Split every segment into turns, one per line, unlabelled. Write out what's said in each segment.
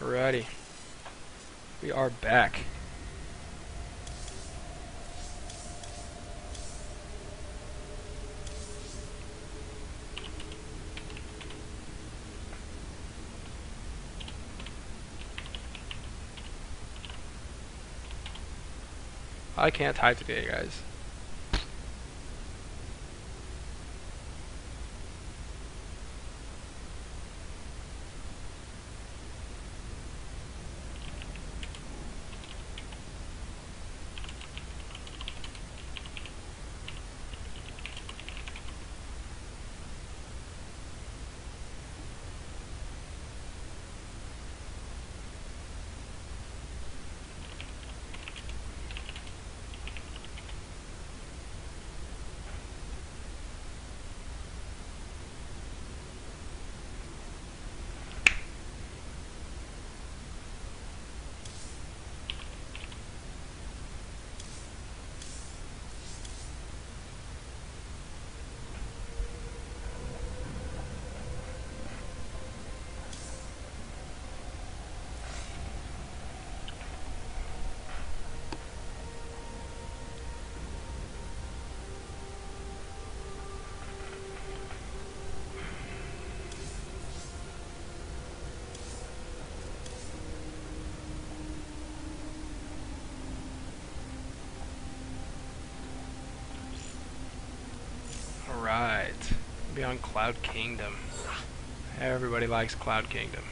Alrighty. We are back. I can't type today, guys. Alright. Be on Cloud Kingdom. Everybody likes Cloud Kingdom.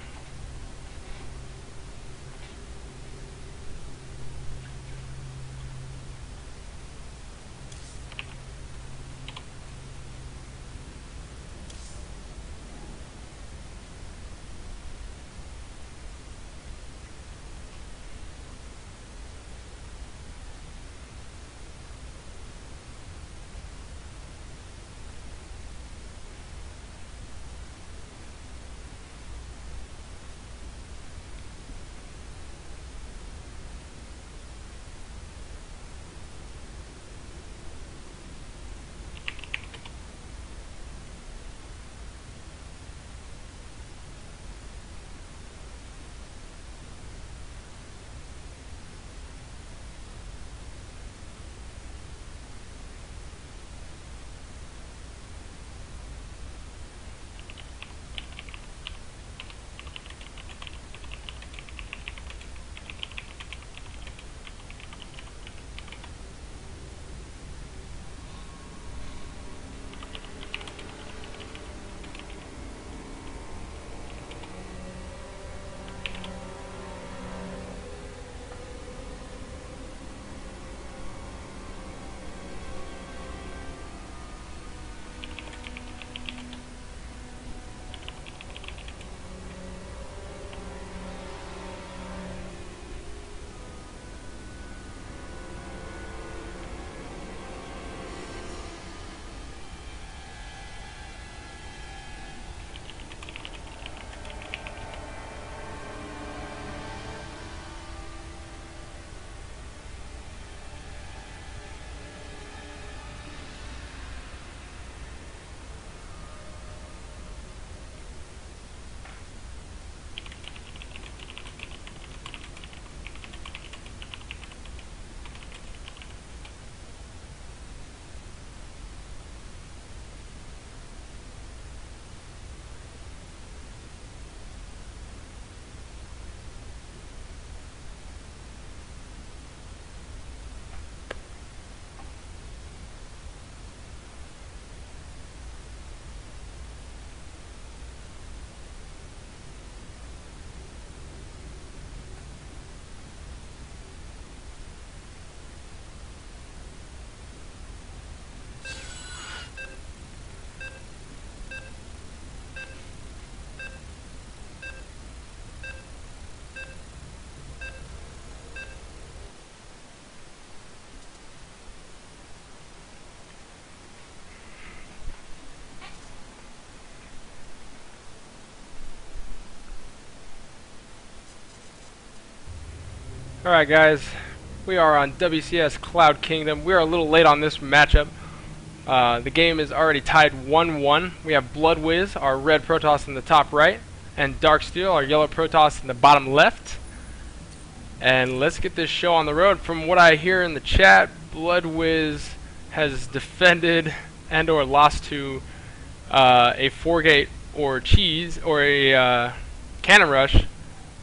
Alright guys, we are on WCS Cloud Kingdom. We are a little late on this matchup. The game is already tied 1-1. We have BloodWizz, our red Protoss in the top right, and Darksteel, our yellow Protoss in the bottom left. And let's get this show on the road. From what I hear in the chat, BloodWizz has defended and or lost to a 4-gate or cheese or a cannon rush,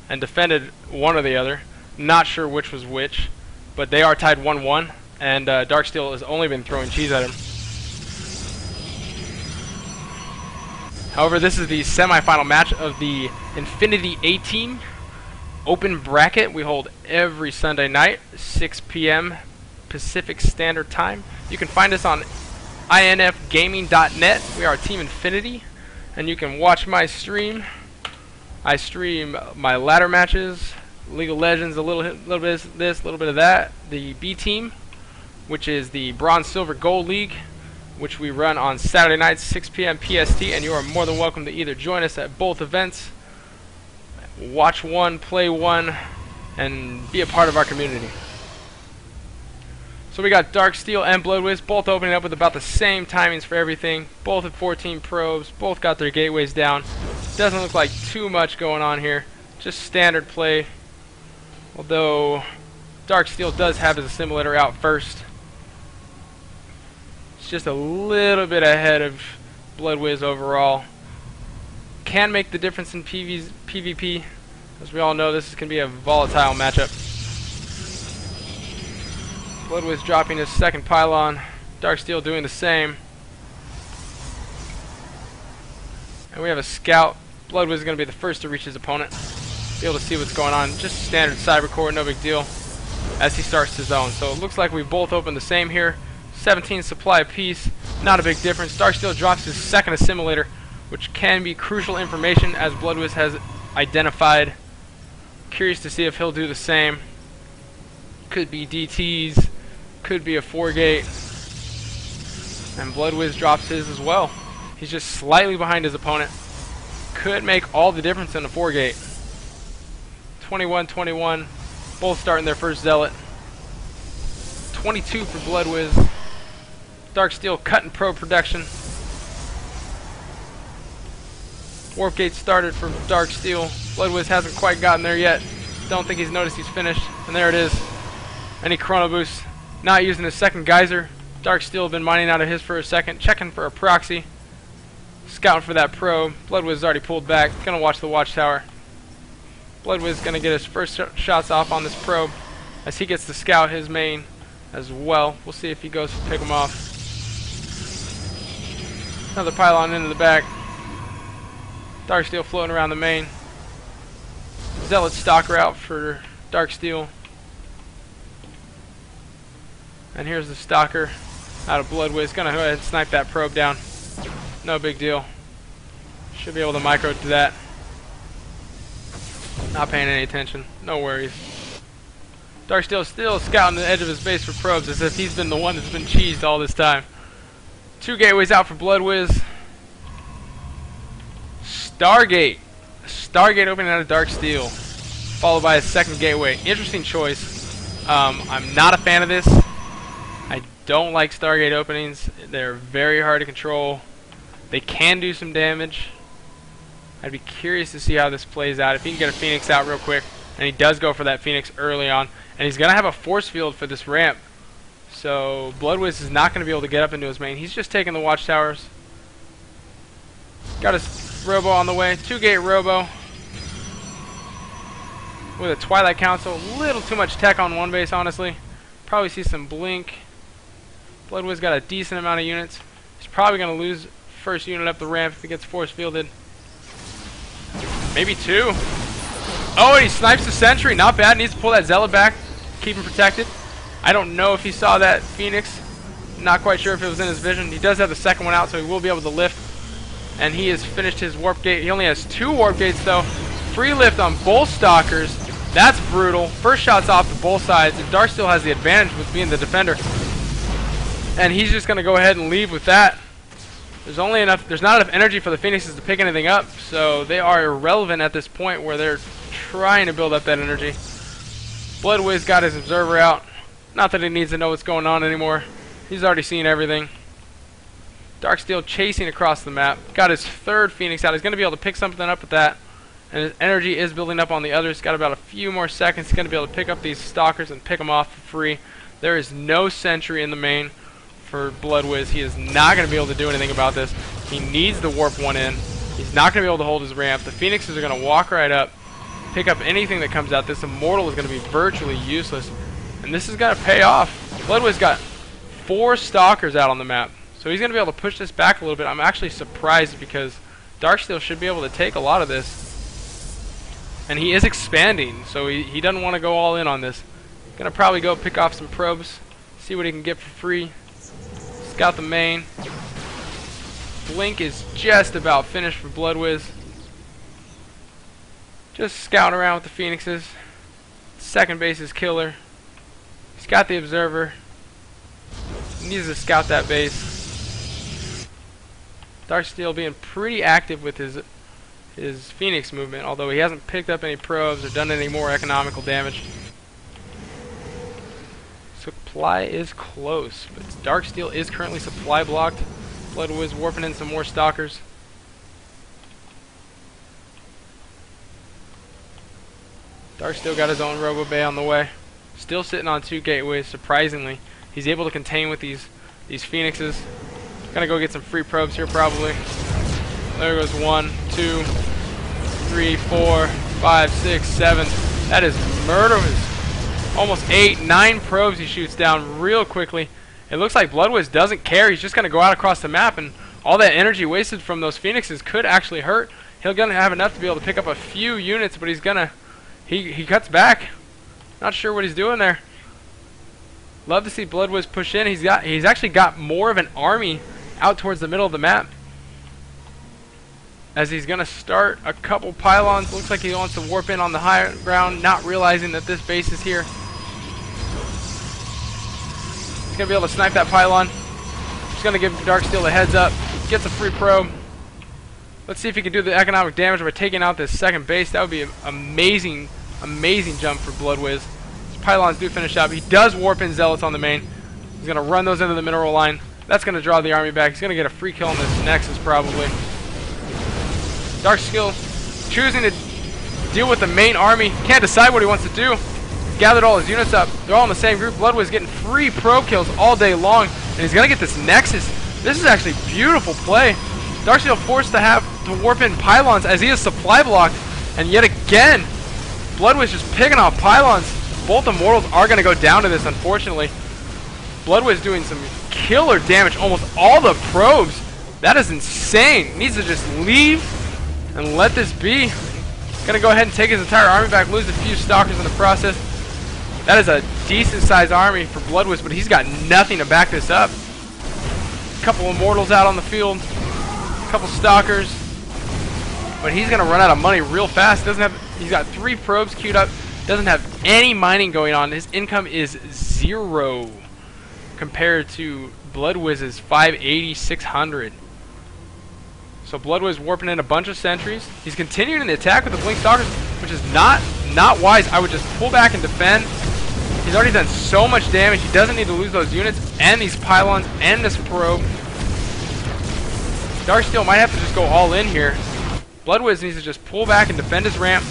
and defended one or the other. Not sure which was which, but they are tied 1-1, and Darksteel has only been throwing cheese at him. However, this is the semifinal match of the Infinity A-Team open bracket we hold every Sunday night, 6 p.m. Pacific Standard Time. You can find us on infgaming.net. We are Team Infinity, and you can watch my stream. I stream my ladder matches, League of Legends, a little bit of this, a little bit of that. The B Team, which is the Bronze, Silver, Gold League, which we run on Saturday nights, 6 p.m. PST, and you are more than welcome to either join us at both events, watch one, play one, and be a part of our community. So we got Darksteel and BloodWizz both opening up with about the same timings for everything. Both at 14 probes, both got their gateways down. Doesn't look like too much going on here, just standard play. Although Darksteel does have his assimilator out first. It's just a little bit ahead of BloodWizz overall. Can make the difference in PvP. As we all know, this can be a volatile matchup. BloodWizz dropping his second pylon. Darksteel doing the same. And we have a scout. BloodWizz is going to be the first to reach his opponent. Be able to see what's going on. Just standard cyber core, no big deal. As he starts to zone. So it looks like we both opened the same here. 17 supply apiece, not a big difference. Darksteel drops his second assimilator, which can be crucial information as BloodWizz has identified. Curious to see if he'll do the same. Could be DTs, could be a 4-gate, and BloodWizz drops his as well. He's just slightly behind his opponent. Could make all the difference in a 4-gate. 21-21, both starting their first zealot. 22 for BloodWizz. Darksteel cutting probe production. Warp gate started for Darksteel. BloodWizz hasn't quite gotten there yet. Don't think he's noticed he's finished. And there it is. Any chrono boost. Not using his second geyser. Darksteel been mining out of his for a second. Checking for a proxy. Scouting for that probe. BloodWizz already pulled back. Gonna watch the watchtower. BloodWizz gonna get his first shots off on this probe as he gets to scout his main as well. We'll see if he goes to pick him off. Another pylon into the back. Darksteel floating around the main. Zealot stalker out for Darksteel. And here's the stalker out of BloodWizz. Gonna go ahead and snipe that probe down. No big deal. Should be able to micro to that. Not paying any attention. No worries. Darksteel still scouting the edge of his base for probes as if he's been the one that's been cheesed all this time. 2 gateways out for BloodWizz. Stargate. Stargate opening out of Darksteel, followed by a second gateway. Interesting choice. I'm not a fan of this. I don't like Stargate openings. They're very hard to control. They can do some damage. I'd be curious to see how this plays out. If he can get a Phoenix out real quick, and he does go for that Phoenix early on, and he's going to have a force field for this ramp. So BloodWizz is not going to be able to get up into his main. He's just taking the watchtowers. Got his Robo on the way. 2-gate Robo with a Twilight Council. A little too much tech on one base, honestly. Probably see some blink. BloodWizz got a decent amount of units. He's probably going to lose first unit up the ramp if he gets force fielded. Maybe 2. Oh, and he snipes the sentry. Not bad. Needs to pull that zealot back. Keep him protected. I don't know if he saw that Phoenix. Not quite sure if it was in his vision. He does have the second one out, so he will be able to lift. And he has finished his warp gate. He only has 2 warp gates, though. Free lift on both stalkers. That's brutal. First shot's off to both sides, and Darksteel has the advantage with being the defender. And he's just going to go ahead and leave with that. There's not enough energy for the Phoenixes to pick anything up, so they are irrelevant at this point where they're trying to build up that energy. BloodWizz got his observer out. Not that he needs to know what's going on anymore. He's already seen everything. Darksteel chasing across the map. Got his 3rd Phoenix out. He's going to be able to pick something up with that. And his energy is building up on the others. Got about a few more seconds. He's going to be able to pick up these stalkers and pick them off for free. There is no sentry in the main for BloodWizz. He is not going to be able to do anything about this. He needs the warp one in. He's not going to be able to hold his ramp. The Phoenixes are going to walk right up, pick up anything that comes out. This Immortal is going to be virtually useless. And this is going to pay off. BloodWizz got 4 stalkers out on the map. So he's going to be able to push this back a little bit. I'm actually surprised because Darksteel should be able to take a lot of this. And he is expanding, so he doesn't want to go all in on this. Going to probably go pick off some probes, see what he can get for free. Scout the main. Blink is just about finished for BloodWizz. Just scouting around with the Phoenixes. Second base is killer. He's got the observer. He needs to scout that base. Darksteel being pretty active with his Phoenix movement, although he hasn't picked up any probes or done any more economical damage. Supply is close, but Darksteel is currently supply blocked. BloodWizz warping in some more stalkers. Darksteel got his own Robo Bay on the way. Still sitting on 2 gateways, surprisingly. He's able to contain with these Phoenixes. Gonna go get some free probes here probably. There goes 1, 2, 3, 4, 5, 6, 7. That is murderous. Almost 8, 9 probes he shoots down real quickly. It looks like BloodWizz doesn't care. He's just going to go out across the map, and all that energy wasted from those Phoenixes could actually hurt. He's going to have enough to be able to pick up a few units, but he's going to... He cuts back. Not sure what he's doing there. Love to see BloodWizz push in. He's actually got more of an army out towards the middle of the map. As he's going to start a couple pylons. Looks like he wants to warp in on the high ground, not realizing that this base is here. He's going to be able to snipe that pylon. Just going to give Darksteel a heads up. Gets a free probe. Let's see if he can do the economic damage by taking out this second base. That would be an amazing, amazing jump for BloodWizz. His pylons do finish up. He does warp in Zealots on the main. He's going to run those into the mineral line. That's going to draw the army back. He's going to get a free kill on this Nexus probably. Darksteel choosing to deal with the main army. Can't decide what he wants to do. Gathered all his units up. They're all in the same group. BloodWizz getting free probe kills all day long. And he's going to get this Nexus. This is actually beautiful play. Darksteel forced to have to warp in pylons as he is supply blocked. And yet again, BloodWizz just picking off pylons. Both Immortals are going to go down to this, unfortunately. BloodWizz doing some killer damage. Almost all the probes. That is insane. Needs to just leave and let this be. Going to go ahead and take his entire army back. Lose a few stalkers in the process. That is a decent sized army for BloodWizz, but he's got nothing to back this up. A couple Immortals out on the field. A couple stalkers. But he's going to run out of money real fast. He's got 3 probes queued up. Doesn't have any mining going on. His income is 0 compared to BloodWizz's 580, 600. So BloodWizz warping in a bunch of sentries. He's continuing the attack with the Blink Stalkers, which is not wise. I would just pull back and defend. He's already done so much damage. He doesn't need to lose those units and these pylons and this probe. Darksteel might have to just go all in here. BloodWizz needs to just pull back and defend his ramp.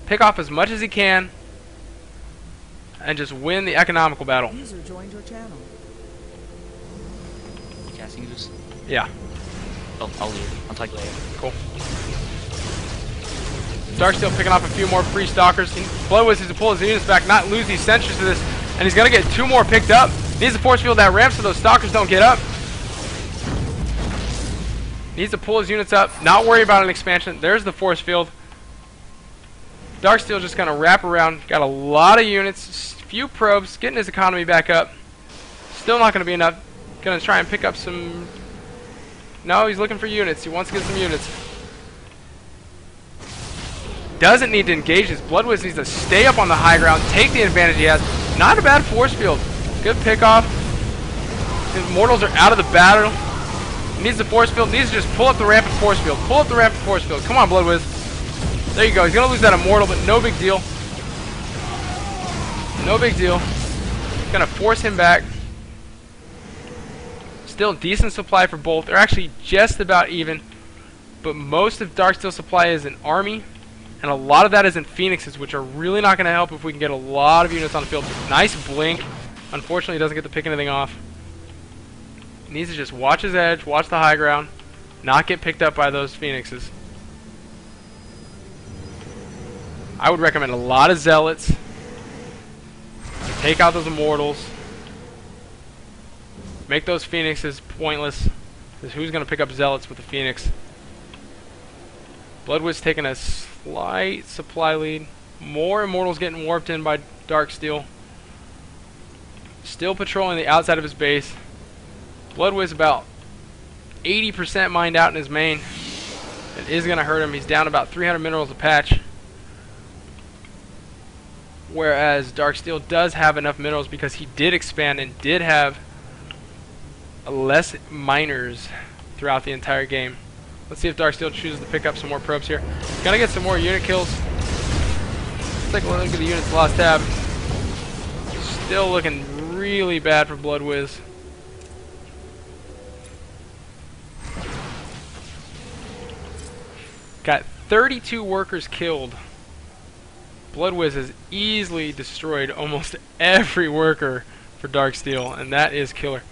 Pick off as much as he can. And just win the economical battle.
User joined your channel.
Casting this?
Yeah.
Oh, I'll leave. I'll talk to you later.
Cool. Darksteel picking off a few more free stalkers. BloodWizz needs to pull his units back, not lose these sentries to this. And he's going to get 2 more picked up. Needs to force field that ramp so those stalkers don't get up. Needs to pull his units up, not worry about an expansion. There's the force field. Darksteel just going to wrap around. Got a lot of units, few probes, getting his economy back up. Still not going to be enough. Going to try and pick up some... No, he's looking for units. He wants to get some units. Doesn't need to engage his. BloodWizz needs to stay up on the high ground, take the advantage he has. Not a bad force field. Good pickoff. The Immortals are out of the battle. He needs the force field. Needs to just pull up the ramp and force field. Pull up the ramp and force field. Come on, BloodWizz. There you go. He's going to lose that Immortal, but no big deal. No big deal. Going to force him back. Still decent supply for both. They're actually just about even. but most of Darksteel's supply is in army, and a lot of that is in phoenixes, which are really not going to help if we can get a lot of units on the field. Nice blink. Unfortunately, he doesn't get to pick anything off. He needs to just watch his edge, watch the high ground, not get picked up by those phoenixes. I would recommend a lot of zealots to take out those immortals, make those phoenixes pointless, because who's going to pick up zealots with the phoenix? BloodWizz taking a slight supply lead. More immortals getting warped in by Darksteel. Still patrolling the outside of his base. BloodWizz about 80% mined out in his main. It is going to hurt him. He's down about 300 minerals a patch. Whereas Darksteel does have enough minerals because he did expand and did have less miners throughout the entire game. Let's see if Darksteel chooses to pick up some more probes here. Gonna get some more unit kills. Let's take a look at the units lost tab. Still looking really bad for BloodWizz. Got 32 workers killed. BloodWizz has easily destroyed almost every worker for Darksteel, and that is killer.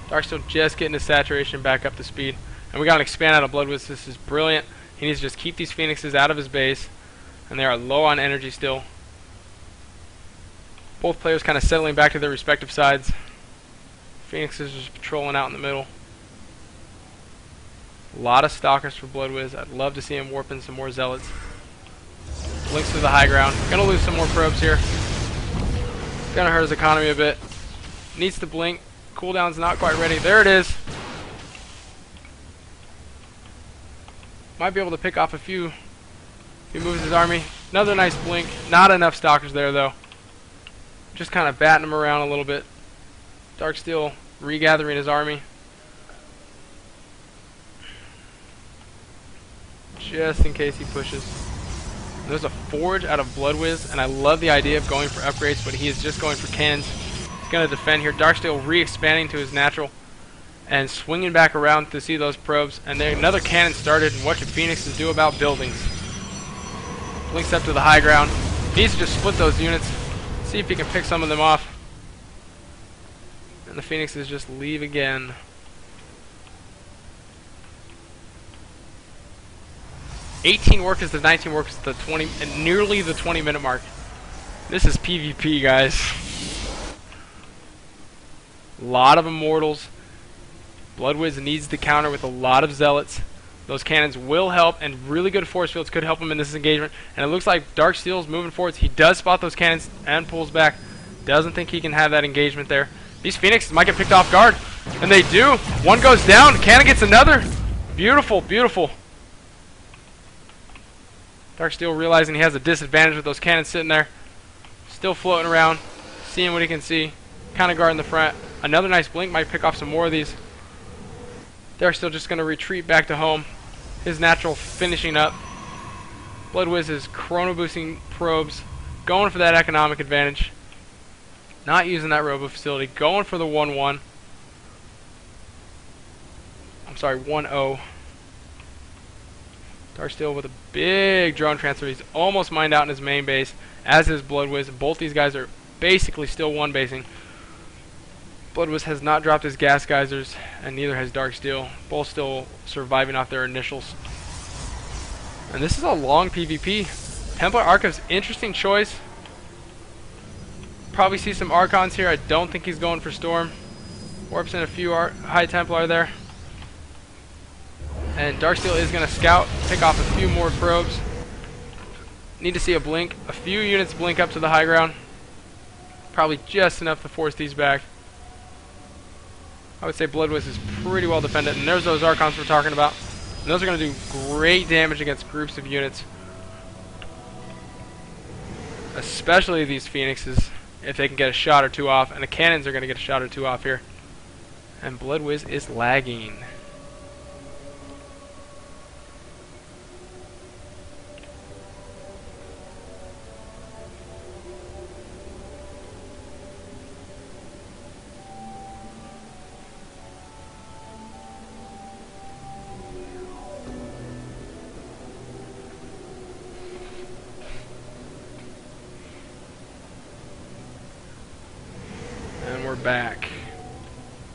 Darksteel just getting his saturation back up to speed. And we got an expand out of BloodWizz. This is brilliant. He needs to just keep these phoenixes out of his base, and they are low on energy still. Both players kind of settling back to their respective sides. Phoenixes just patrolling out in the middle. A lot of stalkers for BloodWizz. I'd love to see him warping some more zealots. Links to the high ground. Gonna lose some more probes here. Gonna hurt his economy a bit. Needs to blink. Cooldown's not quite ready. There it is. Might be able to pick off a few if he moves his army. Another nice blink. Not enough stalkers there though. Just kind of batting him around a little bit. Darksteel regathering his army. Just in case he pushes. There's a forge out of BloodWizz, and I love the idea of going for upgrades, but he is just going for cannons. He's going to defend here. Darksteel re-expanding to his natural and swinging back around to see those probes. And then another cannon started, and what can Phoenixes do about buildings? Blinks up to the high ground. Needs to just split those units. See if he can pick some of them off. And the Phoenixes just leave again. $18 workers to 19 workers to 20, and nearly the 20-minute mark. This is PvP, guys. A lot of immortals. BloodWizz needs to counter with a lot of zealots. Those cannons will help, and really good force fields could help him in this engagement. And it looks like Darksteel's moving forwards. He does spot those cannons and pulls back. Doesn't think he can have that engagement there. These Phoenixes might get picked off guard, and they do. One goes down. Cannon gets another. Beautiful, beautiful. Darksteel realizing he has a disadvantage with those cannons sitting there. Still floating around, seeing what he can see. Kind of guarding the front. Another nice blink might pick off some more of these. Darksteel just going to retreat back to home. His natural finishing up. BloodWizz is chrono boosting probes. Going for that economic advantage. Not using that robo facility. Going for the 1-1. I'm sorry, 1-0. Darksteel with a big drone transfer. He's almost mined out in his main base, as is BloodWizz. Both these guys are basically still one-basing. BloodWizz has not dropped his gas geysers, and neither has Darksteel. Both still surviving off their initials. And this is a long PvP. Templar Archives, interesting choice. Probably see some Archons here. I don't think he's going for Storm. Warps in a few High Templar there. And Darksteel is going to scout, pick off a few more probes. Need to see a blink. A few units blink up to the high ground. Probably just enough to force these back. I would say BloodWizz is pretty well defended. And there's those Archons we're talking about. And those are going to do great damage against groups of units. Especially these Phoenixes, if they can get a shot or two off. And the cannons are going to get a shot or two off here. And BloodWizz is lagging. back.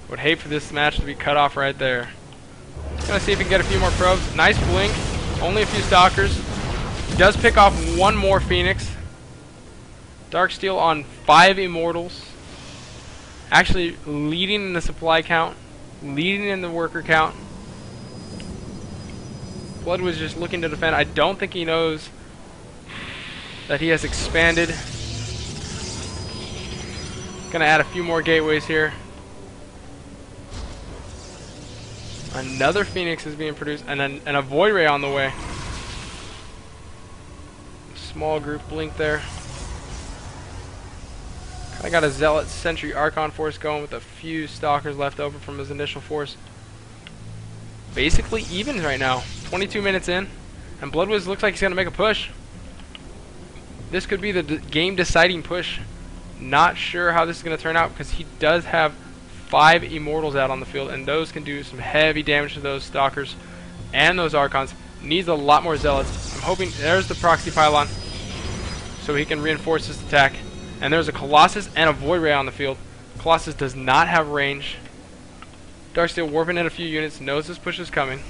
Would hate for this match to be cut off right there. Gonna see if he can get a few more probes. Nice blink. Only a few stalkers. He does pick off one more Phoenix. Darksteel on 5 Immortals. Actually leading in the supply count. Leading in the worker count. BloodWizz just looking to defend. I don't think he knows that he has expanded. Gonna add a few more gateways here. Another Phoenix is being produced, and a Void Ray on the way. Small group blink there. I got a Zealot Sentry Archon force going with a few Stalkers left over from his initial force. Basically even right now. 22 minutes in, and BloodWizz looks like he's going to make a push. This could be the game deciding push. Not sure how this is going to turn out because he does have 5 Immortals out on the field, and those can do some heavy damage to those Stalkers and those Archons. Needs a lot more Zealots. I'm hoping there's the Proxy Pylon so he can reinforce his attack. And there's a Colossus and a Void Ray on the field. Colossus does not have range. Darksteel warping in a few units, knows this push is coming.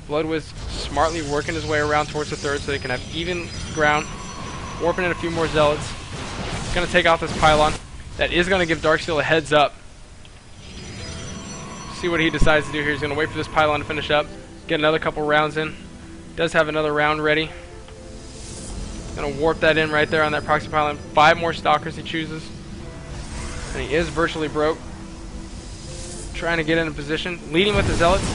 BloodWizz smartly working his way around towards the third so they can have even ground. Warping in a few more Zealots. He's going to take out this Pylon. That is going to give Darksteel a heads up. See what he decides to do here. He's going to wait for this Pylon to finish up. Get another couple rounds in. Does have another round ready. Going to warp that in right there on that Proxy Pylon. 5 more Stalkers he chooses. And he is virtually broke. Trying to get in a position. Leading with the Zealots.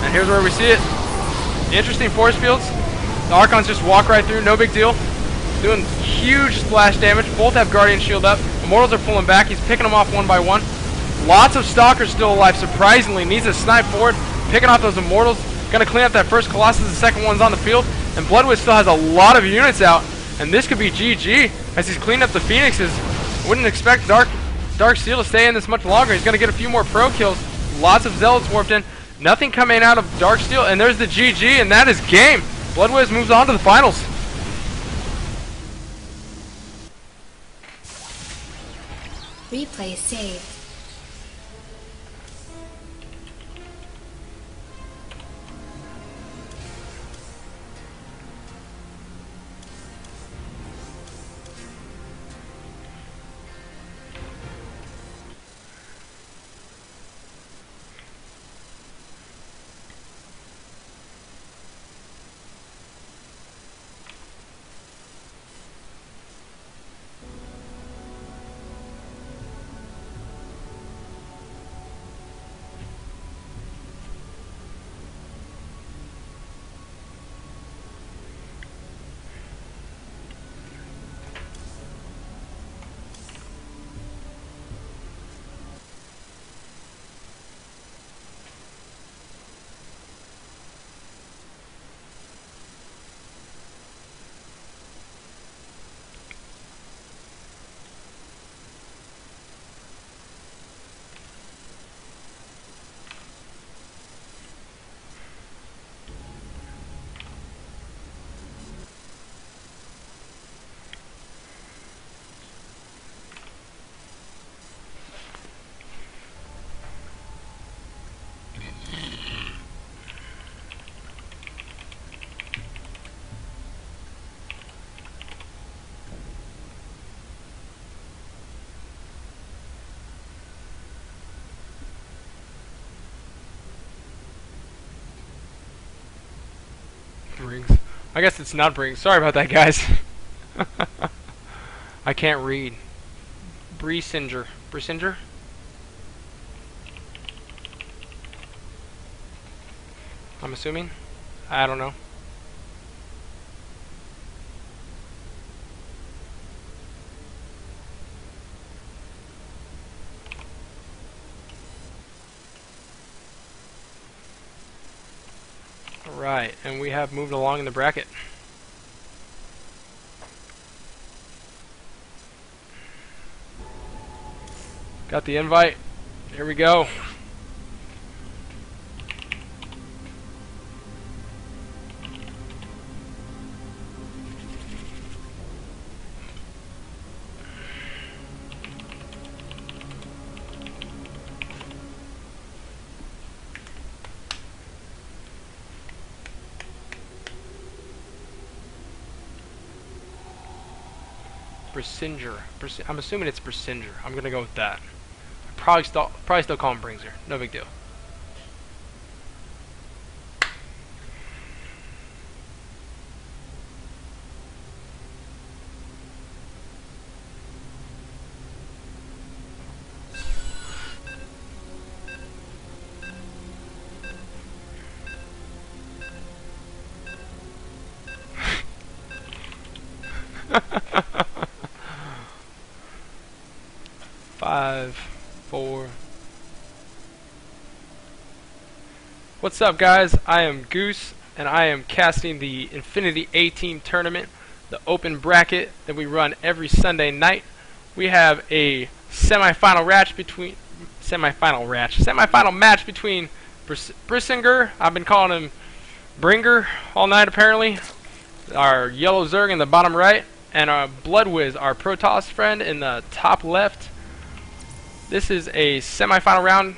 And here's where we see it. Interesting force fields. The Archons just walk right through, no big deal. Doing huge splash damage. Both have Guardian Shield up. Immortals are pulling back. He's picking them off one by one. Lots of Stalkers still alive, surprisingly. Needs to snipe forward. Picking off those Immortals. Gonna clean up that first Colossus. The second one's on the field. And BloodWizz still has a lot of units out. And this could be GG as he's cleaning up the Phoenixes. Wouldn't expect Darksteel to stay in this much longer. He's gonna get a few more pro kills. Lots of Zealots warped in. Nothing coming out of Darksteel, and there's the GG, and that is game. BloodWizz moves on to the finals.
Replay saved.
Briggs. I guess it's not Briggs. Sorry about that, guys. I can't read. BriSinGr. BriSinGr? I'm assuming. I don't know. Right, and we have moved along in the bracket. Got the invite. Here we go. BriSinGr. I'm assuming it's BriSinGr. I'm gonna go with that. Probably still call him BriSinGr. No big deal. Five, four. What's up, guys? I am Goose, and I am casting the Infinity A-Team tournament, the open bracket that we run every Sunday night. We have a semifinal match between BriSinGr. I've been calling him Bringer all night apparently. Our yellow Zerg in the bottom right, and our BloodWizz, our Protoss friend, in the top left. This is a semifinal round.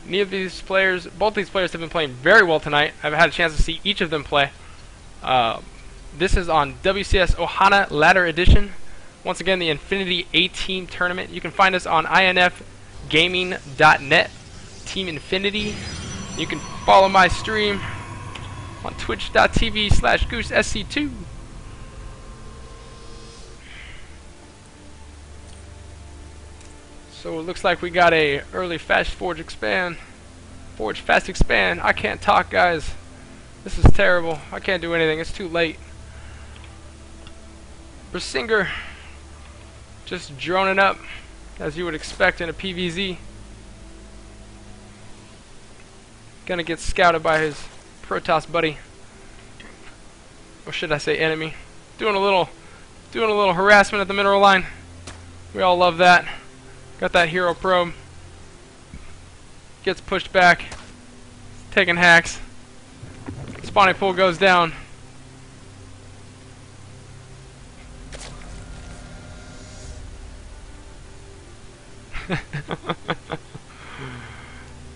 Both these players have been playing very well tonight. I've had a chance to see each of them play. This is on WCS Ohana Ladder Edition. Once again, the Infinity A-Team tournament. You can find us on infgaming.net, Team Infinity. You can follow my stream on twitch.tv/GooseSC2. So it looks like we got a early fast forge fast expand. I can't talk, guys. This is terrible. I can't do anything. It's too late. BriSinGr just droning up as you would expect in a PvZ. Gonna get scouted by his Protoss buddy, or should I say enemy. Doing a little harassment at the mineral line. We all love that. Got that hero probe. Gets pushed back. Taking hacks. Spawning pool goes down.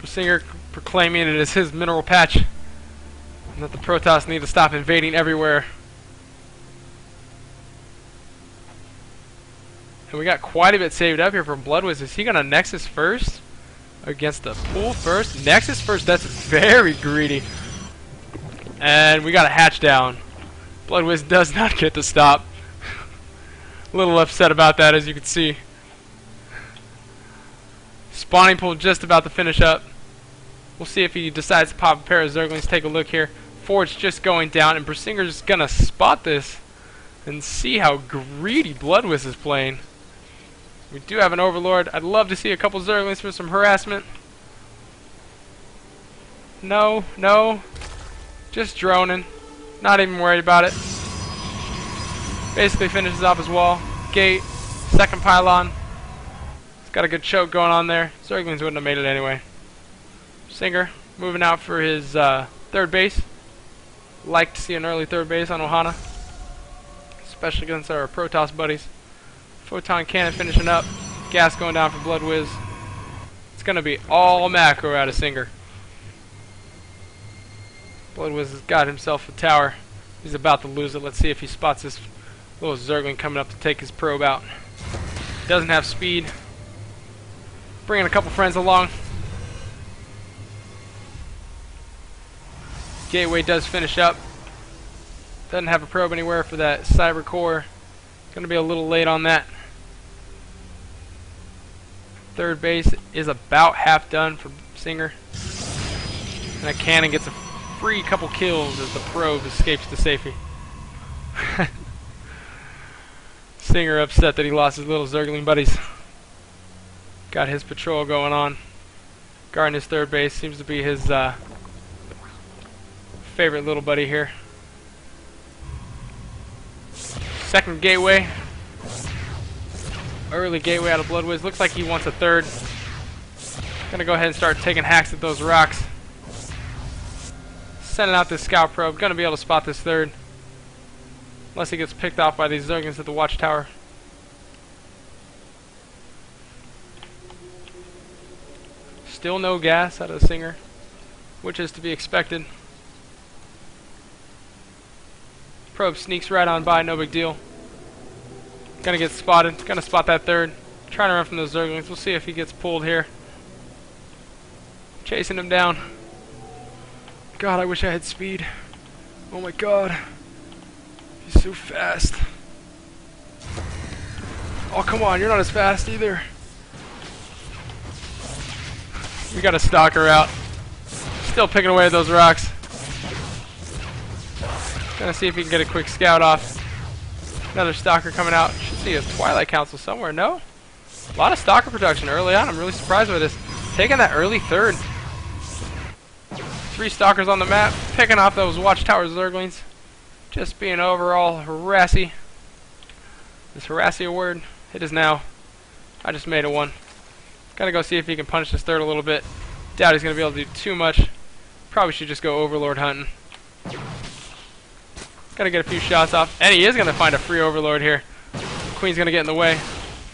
BriSinGr proclaiming it is his mineral patch, and that the Protoss need to stop invading everywhere. And we got quite a bit saved up here from BloodWizz. Is he gonna Nexus first? Against the pool first? Nexus first, that's very greedy. And we got a hatch down. BloodWizz does not get to stop. A little upset about that, as you can see. Spawning pool just about to finish up. We'll see if he decides to pop a pair of Zerglings. Take a look here. Forge just going down, and BriSinGr's gonna spot this and see how greedy BloodWizz is playing. We do have an Overlord. I'd love to see a couple Zerglings for some harassment. No, no. Just droning. Not even worried about it. Basically finishes off his wall. Gate. Second pylon. It's got a good choke going on there. Zerglings wouldn't have made it anyway. BriSinGr moving out for his third base. Like to see an early third base on Ohana, especially against our Protoss buddies. Photon cannon finishing up. Gas going down for BloodWizz. It's going to be all macro out of BriSinGr. BloodWizz has got himself a tower. He's about to lose it. Let's see if he spots this little Zergling coming up to take his probe out. Doesn't have speed. Bringing a couple friends along. Gateway does finish up. Doesn't have a probe anywhere for that cyber core. Gonna be a little late on that. Third base is about half done for BriSinGr. And a cannon gets a free couple kills as the probe escapes to safety. BriSinGr upset that he lost his little Zergling buddies. Got his patrol going on. Guarding his third base. Seems to be his favorite little buddy here. Second gateway. Early gateway out of BloodWizz. Looks like he wants a third. Gonna go ahead and start taking hacks at those rocks. Sending out this scout probe. Gonna be able to spot this third. Unless he gets picked off by these Zerglings at the watchtower. Still no gas out of BriSinGr, which is to be expected. Probe sneaks right on by, no big deal. Gonna get spotted. Gonna spot that third. Trying to run from those Zerglings. We'll see if he gets pulled here. Chasing him down. God, I wish I had speed. Oh my god. He's so fast. Oh, come on. You're not as fast either. We got a stalker out. Still picking away at those rocks. Gonna see if he can get a quick scout off. Another stalker coming out. Should see a Twilight Council somewhere. No? A lot of stalker production early on. I'm really surprised by this. Taking that early third. 3 stalkers on the map. Picking off those Watchtower Zerglings. Just being overall harassy. Is harassy a word? It is now. I just made a one. Gotta go see if he can punch this third a little bit. Doubt he's gonna be able to do too much. Probably should just go Overlord hunting. Gotta get a few shots off. And he is gonna find a free Overlord here. Queen's gonna get in the way.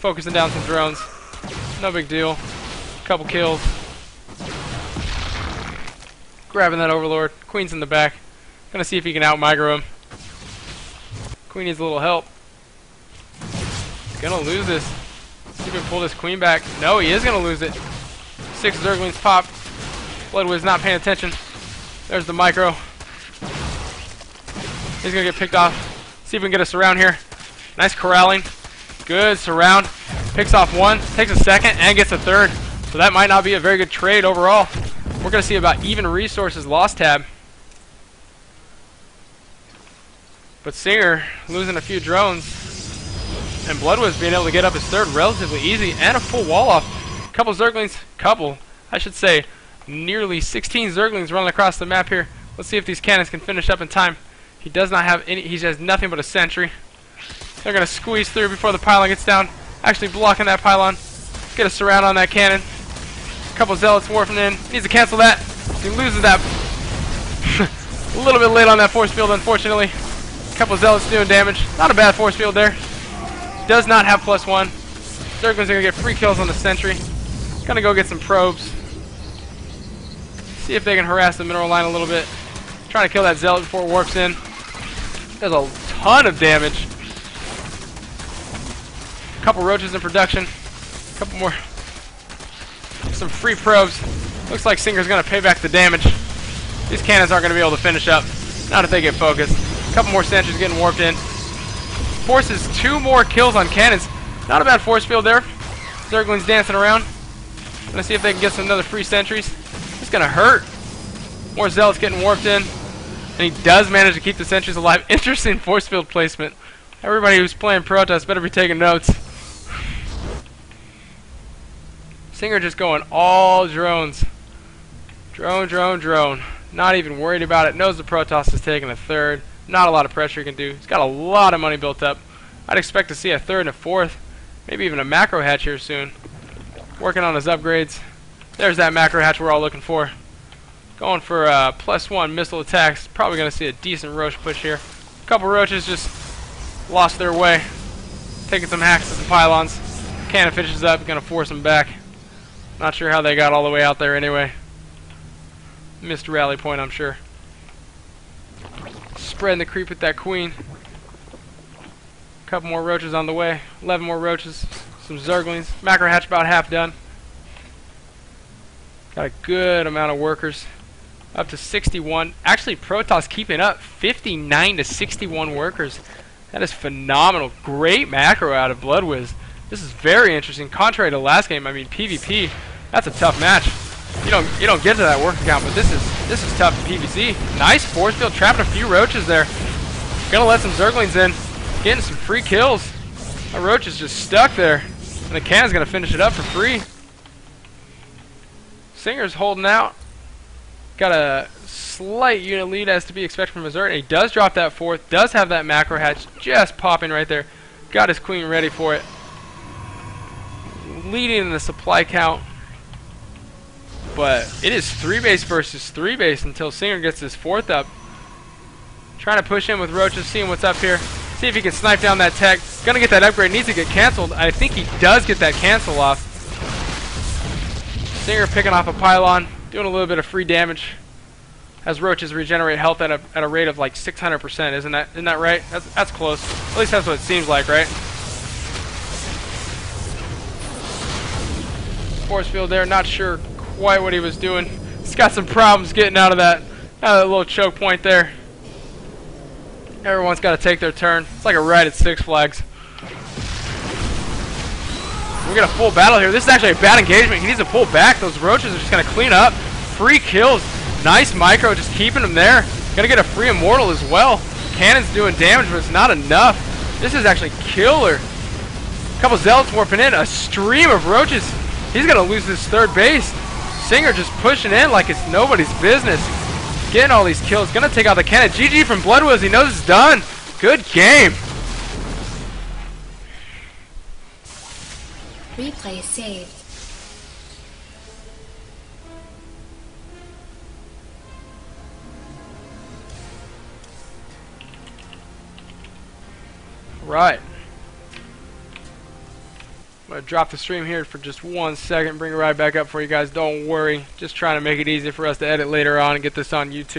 Focusing down some drones. No big deal. Couple kills. Grabbing that Overlord. Queen's in the back. Gonna see if he can out-micro him. Queen needs a little help. He's gonna lose this. See if he can pull this Queen back. No, he is gonna lose it. 6 Zerglings pop. BloodWizz not paying attention. There's the micro. He's gonna get picked off. See if we can get a surround here. Nice corralling. Good surround. Picks off one, takes a second, and gets a third. So that might not be a very good trade overall. We're gonna see about even resources lost tab. But BriSinGr losing a few drones. And BloodWizz being able to get up his third relatively easy and a full wall off. Couple Zerglings, I should say, nearly 16 Zerglings running across the map here. Let's see if these cannons can finish up in time. He does not have any, he has nothing but a sentry. They're going to squeeze through before the pylon gets down. Actually blocking that pylon. Get a surround on that cannon. Couple Zealots warping in. Needs to cancel that. He loses that. A little bit late on that force field, unfortunately. Couple Zealots doing damage. Not a bad force field there. Does not have +1. Zerglings are going to get free kills on the sentry. Gonna go get some probes. See if they can harass the mineral line a little bit. Trying to kill that Zealot before it warps in. Does a ton of damage. Couple roaches in production. Couple more. Some free probes. Looks like BriSinGr's gonna pay back the damage. These cannons aren't gonna be able to finish up. Not if they get focused. Couple more sentries getting warped in. Forces 2 more kills on cannons. Not a bad force field there. Zerglings dancing around. Gonna see if they can get some another free sentries. It's gonna hurt. More Zealots getting warped in. And he does manage to keep the sentries alive. Interesting force field placement. Everybody who's playing Protoss better be taking notes. BriSinGr just going all drones. Drone, drone, drone. Not even worried about it. Knows the Protoss is taking a third. Not a lot of pressure he can do. He's got a lot of money built up. I'd expect to see a third and a fourth. Maybe even a macro hatch here soon. Working on his upgrades. There's that macro hatch we're all looking for. Going for +1 missile attacks. Probably going to see a decent roach push here. A couple roaches just lost their way. Taking some hacks at the pylons. Cannon finishes up. Going to force them back. Not sure how they got all the way out there anyway. Missed rally point, I'm sure. Spreading the creep with that queen. Couple more roaches on the way. 11 more roaches. Some Zerglings. Macro hatch about half done. Got a good amount of workers. Up to 61. Actually, Protoss keeping up. 59 to 61 workers. That is phenomenal. Great macro out of BloodWizz. This is very interesting. Contrary to last game, I mean PvP, that's a tough match. You don't get to that worker count, but this is tough in PvC. Nice force field, trapping a few roaches there. Gonna let some Zerglings in. Getting some free kills. My roach is just stuck there. And the cannon's gonna finish it up for free. BriSinGr's holding out. Got a slight unit lead as to be expected from Missouri. And he does drop that fourth. Does have that macro hatch just popping right there. Got his queen ready for it. Leading in the supply count. But it is 3 base versus 3 base until BriSinGr gets his fourth up. Trying to push in with roaches, seeing what's up here. See if he can snipe down that tech. Gonna get that upgrade. Needs to get canceled. I think he does get that cancel off. BriSinGr picking off a pylon. Doing a little bit of free damage. As roaches regenerate health at a rate of like 600%. Isn't that right? That's close. At least that's what it seems like, right? force field there. Not sure quite what he was doing. He's got some problems getting out of that little choke point there. Everyone's got to take their turn. It's like a ride at Six Flags. We get a full battle here. This is actually a bad engagement. He needs to pull back. Those roaches are just going to clean up. Free kills. Nice micro, just keeping him there. Gonna get a free immortal as well. Cannon's doing damage, but it's not enough. This is actually killer. A couple zealots warping in. A stream of roaches. He's gonna lose this third base. Singer just pushing in like it's nobody's business. Getting all these kills. Gonna take out the cannon. GG from BloodWizz. He knows it's done. Good game.
Replay saved.
Right. I'm going to drop the stream here for just 1 second, bring it right back up for you guys. Don't worry. Just trying to make it easy for us to edit later on and get this on YouTube.